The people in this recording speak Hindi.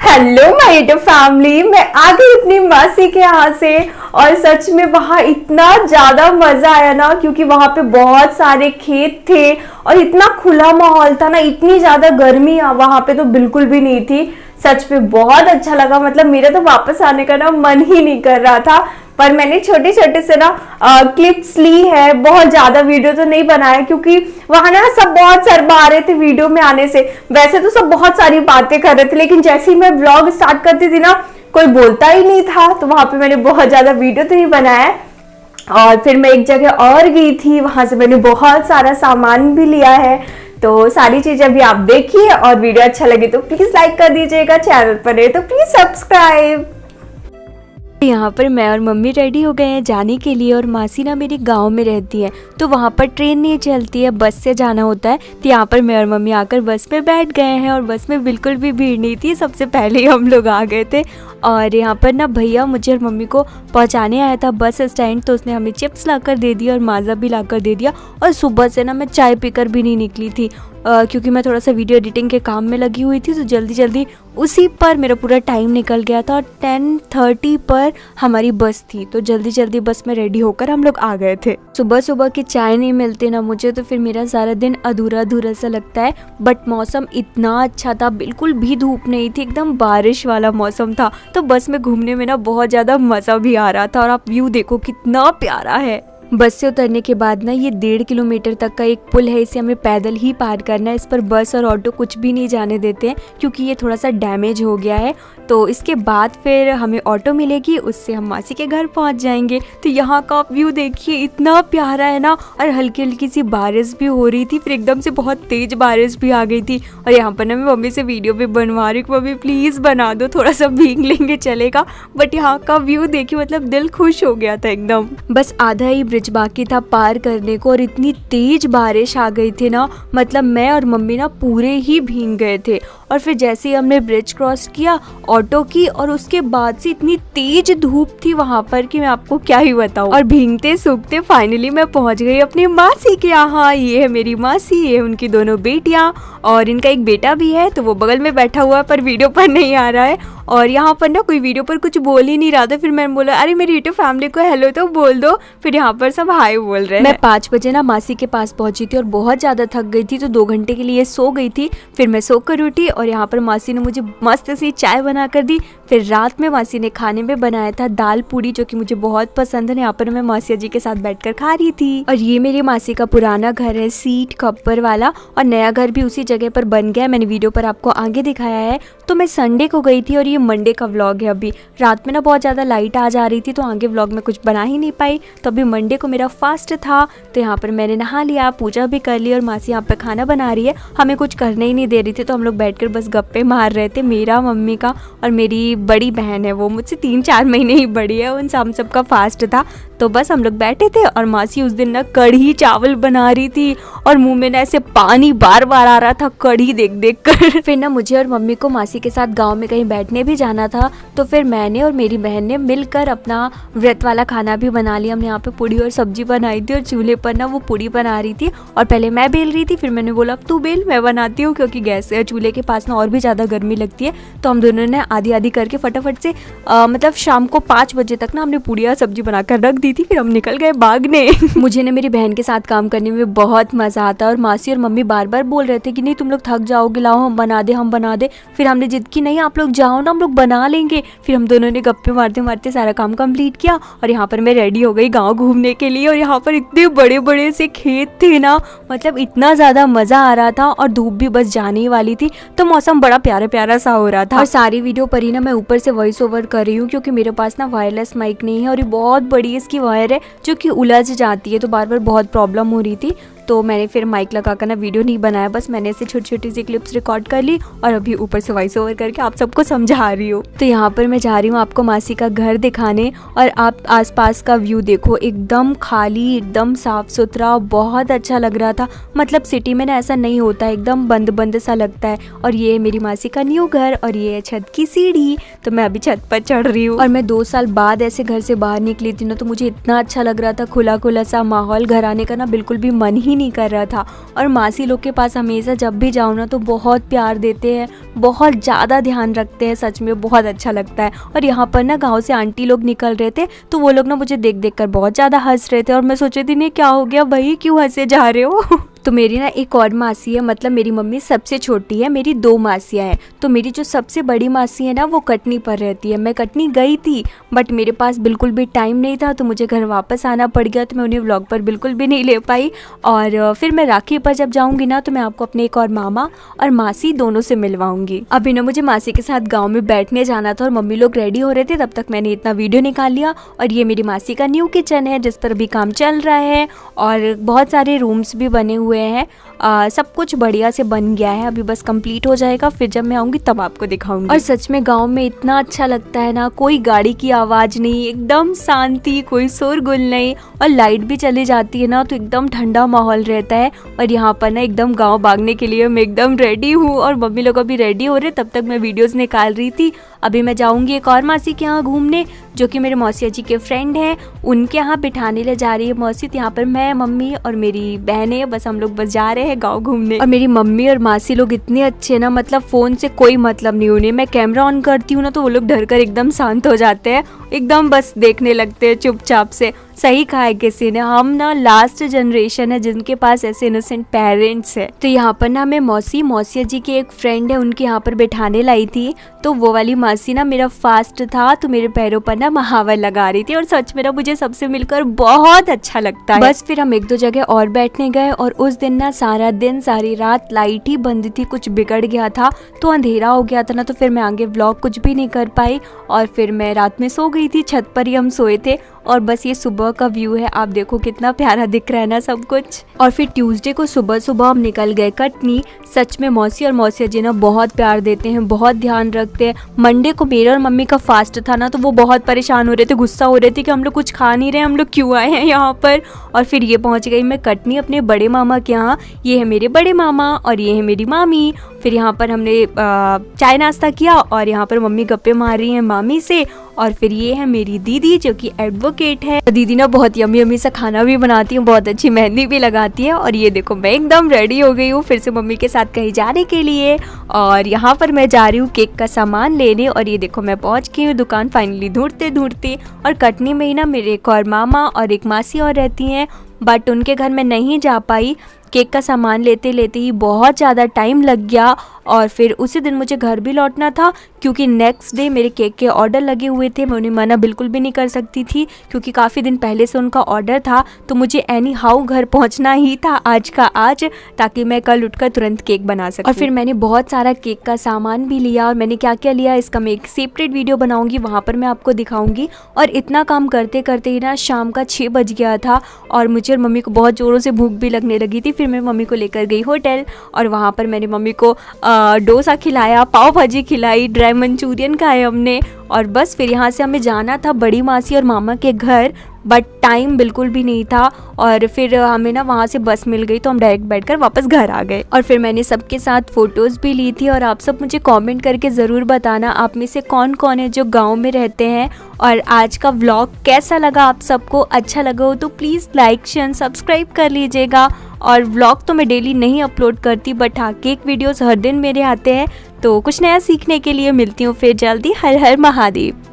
हेलो माय यूट्यूब फैमिली, मैं आ गई अपनी मासी के यहाँ से। और सच में वहाँ इतना ज्यादा मजा आया ना, क्योंकि वहाँ पे बहुत सारे खेत थे और इतना खुला माहौल था ना, इतनी ज्यादा गर्मी वहाँ पे तो बिल्कुल भी नहीं थी। सच में बहुत अच्छा लगा। मतलब मेरा तो वापस आने का ना मन ही नहीं कर रहा था, पर मैंने छोटे छोटे से ना क्लिप्स ली है। बहुत ज्यादा वीडियो तो नहीं बनाया, क्योंकि वहां ना सब बहुत शर्मा रहे थे वीडियो में आने से। वैसे तो सब बहुत सारी बातें कर रहे थे, लेकिन जैसे ही मैं व्लॉग स्टार्ट करती थी ना, कोई बोलता ही नहीं था। तो वहां पे मैंने बहुत ज्यादा वीडियो तो नहीं बनाया। और फिर मैं एक जगह और गई थी, वहां से मैंने बहुत सारा सामान भी लिया है। तो सारी चीजें अभी आप देखिए, और वीडियो अच्छा लगे तो प्लीज लाइक कर दीजिएगा, चैनल पर है तो प्लीज सब्सक्राइब। यहाँ पर मैं और मम्मी रेडी हो गए हैं जाने के लिए। और मासी ना मेरी गांव में रहती है, तो वहाँ पर ट्रेन नहीं चलती है, बस से जाना होता है। तो यहाँ पर मैं और मम्मी आकर बस में बैठ गए हैं, और बस में बिल्कुल भी भीड़ नहीं थी, सबसे पहले ही हम लोग आ गए थे। और यहाँ पर ना भैया मुझे और मम्मी को पहुँचाने आया था बस स्टैंड, तो उसने हमें चिप्स ला कर दे दिया और माज़ा भी ला कर दे दिया। और सुबह से ना मैं चाय पीकर भी नहीं निकली थी, क्योंकि मैं थोड़ा सा वीडियो एडिटिंग के काम में लगी हुई थी। तो जल्दी जल्दी उसी पर मेरा पूरा टाइम निकल गया था, और 10:30 पर हमारी बस थी। तो जल्दी जल्दी बस में रेडी होकर हम लोग आ गए थे। सुबह सुबह की चाय नहीं मिलती ना मुझे, तो फिर मेरा सारा दिन अधूरा अधूरा सा लगता है। बट मौसम इतना अच्छा था, बिल्कुल भी धूप नहीं थी, एकदम बारिश वाला मौसम था। तो बस में घूमने में ना बहुत ज़्यादा मज़ा भी आ रहा था। और आप व्यू देखो कितना प्यारा है। बस से उतरने के बाद ना ये 1.5 किलोमीटर तक का एक पुल है, इसे हमें पैदल ही पार करना है। इस पर बस और ऑटो कुछ भी नहीं जाने देते हैं, क्योंकि ये थोड़ा सा डैमेज हो गया है। तो इसके बाद फिर हमें ऑटो मिलेगी, उससे हम मासी के घर पहुंच जाएंगे। तो यहाँ का व्यू देखिए, इतना प्यारा है ना। और हल्की हल्की सी बारिश भी हो रही थी, फिर एकदम से बहुत तेज बारिश भी आ गई थी। और यहाँ पर ना मैं मम्मी से वीडियो भी बनवा रही हूँ, मम्मी प्लीज़ बना दो, थोड़ा सा भीग लेंगे चलेगा। बट यहाँ का व्यू देखिए, मतलब दिल खुश हो गया था एकदम। बस आधा ही ब्रिज बाकी था पार करने को, और इतनी तेज बारिश आ गई थी ना, मतलब मैं और मम्मी ना पूरे ही भीग गए थे। और फिर जैसे ही हमने ब्रिज क्रॉस किया ऑटो की, और उसके बाद से इतनी तेज धूप थी वहां पर कि मैं आपको क्या ही बताऊं। और भीगते सूखते फाइनली मैं पहुंच गई अपनी मासी के यहाँ। ये है मेरी मासी, ये है उनकी दोनों बेटियां, और इनका एक बेटा भी है, तो वो बगल में बैठा हुआ है, पर वीडियो पर नहीं आ रहा है। और यहाँ पर ना कोई वीडियो पर कुछ बोल ही नहीं रहा था। फिर मैंने बोला अरे मेरी यूट्यूब फैमिली को हेलो तो बोल दो। फिर यहाँ पर सब हाय बोल रहे हैं। मैं 5 बजे ना मासी के पास पहुंची थी, और बहुत ज़्यादा थक गई थी, तो 2 घंटे के लिए सो गई थी। फिर मैं सोकर उठी, और यहाँ पर मासी ने मुझे मस्त सी चाय बना कर दी। फिर रात में मासी ने खाने में बनाया था दाल पूड़ी, जो कि मुझे बहुत पसंद है। यहाँ पर मैं मासी जी के साथ बैठकर खा रही थी। और ये मेरी मासी का पुराना घर है, सीट खप्पर वाला, और नया घर भी उसी जगह पर बन गया है। मैंने वीडियो पर आपको आगे दिखाया है। तो मैं संडे को गई थी, और ये मंडे का व्लॉग है। अभी रात में ना बहुत ज़्यादा लाइट आ जा रही थी, तो आगे व्लॉग में कुछ बना ही नहीं पाई। तो अभी मंडे को मेरा फास्ट था, तो यहाँ पर मैंने नहा लिया, पूजा भी कर ली, और मासी यहाँ पर खाना बना रही है। हमें कुछ करने ही नहीं दे रही थी, तो हम लोग बैठकर बस गप्पे मार रहे थे, मेरा, मम्मी का, और मेरी बड़ी बहन है, वो मुझसे 3-4 महीने ही बड़ी है। उन हम सबका फास्ट था, तो बस हम लोग बैठे थे। और मासी उस दिन ना कढ़ी चावल बना रही थी, और मुंह में ना ऐसे पानी बार बार आ रहा था कढ़ी देख देख कर। फिर ना मुझे और मम्मी को मासी के साथ गांव में कहीं बैठने भी जाना था, तो फिर मैंने और मेरी बहन ने मिलकर अपना व्रत वाला खाना भी बना लिया। हमने यहाँ पे पूड़ी और सब्जी बनाई थी, और चूल्हे पर ना वो पूड़ी बना रही थी, और पहले मैं बेल रही थी। फिर मैंने बोला अब तू बेल, मैं बनाती हूँ, क्योंकि गैस चूल्हे के पास ना और भी ज़्यादा गर्मी लगती है। तो हम दोनों ने आधी आधी करके फटाफट से मतलब शाम को 5 बजे तक ना हमने पूड़ी और सब्जी बनाकर रख दी थी। फिर हम निकल गए भागने। मुझे ना मेरी बहन के साथ काम करने में बहुत मज़ा आता है, और मासी और मम्मी बार बार बोल रहे थे कि नहीं तुम लोग थक जाओगे, लाओ हम बना दे हम बना दे। फिर हमने जिद की नहीं आप लोग जाओ ना, हम लोग बना लेंगे। फिर हम दोनों ने गप्पे मारते मारते सारा काम कंप्लीट किया, और यहाँ पर मैं रेडी हो गई गाँव घूमने के लिए। और यहाँ पर इतने बड़े बड़े से खेत थे ना, मतलब इतना ज़्यादा मज़ा आ रहा था, और धूप भी बस जाने ही वाली थी, तो मौसम बड़ा प्यारा प्यारा सा हो रहा था। और सारी वीडियो पर ही ना मैं ऊपर से वॉइस ओवर कर रही हूँ, क्योंकि मेरे पास ना वायरलेस माइक नहीं है, और ये बहुत बड़ी इसकी वायर है जो कि उलझ जाती है, तो बार बार बहुत प्रॉब्लम हो रही थी। तो मैंने फिर माइक लगाकर ना वीडियो नहीं बनाया, बस मैंने ऐसे छोटी छोटी सी क्लिप्स रिकॉर्ड कर ली, और अभी ऊपर से वॉइस ओवर करके आप सबको समझा रही हूँ। तो यहाँ पर मैं जा रही हूँ आपको मासी का घर दिखाने, और आप आसपास का व्यू देखो, एकदम खाली, एकदम साफ सुथरा, बहुत अच्छा लग रहा था। मतलब सिटी में ना ऐसा नहीं होता है, एकदम बंद बंद सा लगता है। और ये है मेरी मासी का न्यू घर, और ये है छत की सीढ़ी। तो मैं अभी छत पर चढ़ रही हूँ, और मैं 2 साल बाद ऐसे घर से बाहर निकली थी ना, तो मुझे इतना अच्छा लग रहा था, खुला खुला सा माहौल। घर आने का ना बिल्कुल भी मन ही ही नहीं कर रहा था। और मासी लोग के पास हमेशा जब भी जाऊँ ना तो बहुत प्यार देते हैं, बहुत ज़्यादा ध्यान रखते हैं, सच में बहुत अच्छा लगता है। और यहाँ पर ना गांव से आंटी लोग निकल रहे थे तो वो लोग ना मुझे देख देख कर बहुत ज़्यादा हंस रहे थे और मैं सोच रही थी नहीं क्या हो गया भाई, क्यों हंसे जा रहे हो। तो मेरी ना एक और मासी है, मतलब मेरी मम्मी सबसे छोटी है, मेरी 2 मासियाँ हैं। तो मेरी जो सबसे बड़ी मासी है ना वो कटनी पर रहती है। मैं कटनी गई थी बट मेरे पास बिल्कुल भी टाइम नहीं था तो मुझे घर वापस आना पड़ गया, तो मैं उन्हें व्लॉग पर बिल्कुल भी नहीं ले पाई। और फिर मैं राखी पर जब जाऊँगी ना तो मैं आपको अपने एक और मामा और मासी दोनों से मिलवाऊंगी। अभी ना मुझे मासी के साथ गाँव में बैठने जाना था और मम्मी लोग रेडी हो रहे थे, तब तक मैंने इतना वीडियो निकाल लिया। और ये मेरी मासी का न्यू किचन है जिस पर अभी काम चल रहा है और बहुत सारे रूम्स भी बने हुए हैं। सब कुछ बढ़िया से बन गया है, अभी बस कंप्लीट हो जाएगा, फिर जब मैं आऊँगी तब आपको दिखाऊंगी। और सच में गांव में इतना अच्छा लगता है ना, कोई गाड़ी की आवाज़ नहीं, एकदम शांति, कोई शोरगुल नहीं। और लाइट भी चली जाती है ना तो एकदम ठंडा माहौल रहता है। और यहाँ पर ना एकदम गाँव भागने के लिए मैं एकदम रेडी हूँ और मम्मी लोग अभी रेडी हो रहे, तब तक मैं वीडियोज़ निकाल रही थी। अभी मैं जाऊँगी एक और मासी के यहाँ घूमने जो कि मेरे मौसिया जी के फ्रेंड हैं, उनके यहाँ बिठाने ले जा रही है मौसी। तो यहाँ पर मैं, मम्मी और मेरी बहन है, बस हम लोग बस जा रहे हैं गाँव घूमने। और मेरी मम्मी और मासी लोग इतने अच्छे ना, मतलब फ़ोन से कोई मतलब नहीं उन्हें। मैं कैमरा ऑन करती हूँ ना तो वो लोग डर कर एकदम शांत हो जाते हैं, एकदम बस देखने लगते हैं चुपचाप से। सही कहा है किसी ने, हम ना लास्ट जनरेशन है जिनके पास ऐसे इनोसेंट पेरेंट्स है। तो यहाँ पर ना मैं मौसिया जी की एक फ्रेंड है उनके यहाँ पर बैठाने लाई थी। तो वो वाली मासी ना मेरा फास्ट था तो मेरे पैरों पर ना महावर लगा रही थी और सच में ना मुझे सबसे मिलकर बहुत अच्छा लगता है। बस फिर हम 1-2 जगह और बैठने गए और उस दिन ना सारा दिन सारी रात लाइट ही बंद थी, कुछ बिगड़ गया था तो अंधेरा हो गया था ना, तो फिर मैं आगे व्लॉग कुछ भी नहीं कर पाई और फिर मैं रात में सो गई थी। छत पर ही हम सोए थे और बस ये सुबह का व्यू है, आप देखो कितना प्यारा दिख रहा है ना सब कुछ। और फिर ट्यूसडे को सुबह सुबह हम निकल गए कटनी। सच में मौसी और मौसिया जी ना बहुत प्यार देते हैं, बहुत ध्यान रखते हैं। मंडे को मेरे और मम्मी का फास्ट था ना तो वो बहुत परेशान हो रहे थे, गुस्सा हो रहे थे कि हम लोग कुछ खा नहीं रहे, हम लोग क्यों आए हैं यहाँ पर। और फिर ये पहुँच गई मैं कटनी अपने बड़े मामा के यहाँ। ये है मेरे बड़े मामा और ये है मेरी मामी। फिर यहाँ पर हमने चाय नाश्ता किया और यहाँ पर मम्मी गप्पे मार रही हैं मामी से। और फिर ये है मेरी दीदी जो कि एडवोकेट है। दीदी ना बहुत यम्मी यम्मी सा खाना भी बनाती है, बहुत अच्छी मेहंदी भी लगाती है। और ये देखो मैं एकदम रेडी हो गई हूँ फिर से मम्मी के साथ कहीं जाने के लिए। और यहाँ पर मैं जा रही हूँ केक का सामान लेने और ये देखो मैं पहुँच गई हूँ दुकान फाइनली ढूंढते ढूंढते। और कटनी में ही ना मेरे एक और मामा और एक मासी और रहती हैं बट उनके घर में नहीं जा पाई। केक का सामान लेते लेते ही बहुत ज़्यादा टाइम लग गया और फिर उसी दिन मुझे घर भी लौटना था क्योंकि नेक्स्ट डे मेरे केक के ऑर्डर लगे हुए थे। मैं उन्हें मना बिल्कुल भी नहीं कर सकती थी क्योंकि काफ़ी दिन पहले से उनका ऑर्डर था, तो मुझे एनी हाउ घर पहुंचना ही था आज का आज, ताकि मैं कल उठकर तुरंत केक बना सकूं। और फिर मैंने बहुत सारा केक का सामान भी लिया और मैंने क्या क्या लिया इसका मैं एक सेपरेट वीडियो बनाऊँगी, वहाँ पर मैं आपको दिखाऊँगी। और इतना काम करते करते ही ना शाम का 6 बज गया था और मुझे और मम्मी को बहुत ज़ोरों से भूख भी लगने लगी थी। फिर मैं मम्मी को लेकर गई होटल और वहाँ पर मैंने मम्मी को डोसा खिलाया, पाव भाजी खिलाई, ड्राई मंचूरियन खाए हमने। और बस फिर यहाँ से हमें जाना था बड़ी मासी और मामा के घर बट टाइम बिल्कुल भी नहीं था और फिर हमें ना वहाँ से बस मिल गई तो हम डायरेक्ट बैठकर वापस घर आ गए। और फिर मैंने सबके साथ फ़ोटोज़ भी ली थी और आप सब मुझे कमेंट करके ज़रूर बताना आप में से कौन कौन है जो गांव में रहते हैं और आज का व्लॉग कैसा लगा आप सबको। अच्छा लगा हो तो प्लीज़ लाइक शेयर सब्सक्राइब कर लीजिएगा। और व्लॉग तो मैं डेली नहीं अपलोड करती बट हाँ केक वीडियोज़ हर दिन मेरे आते हैं, तो कुछ नया सीखने के लिए मिलती हूँ फिर जल्दी। हर हर महादेव।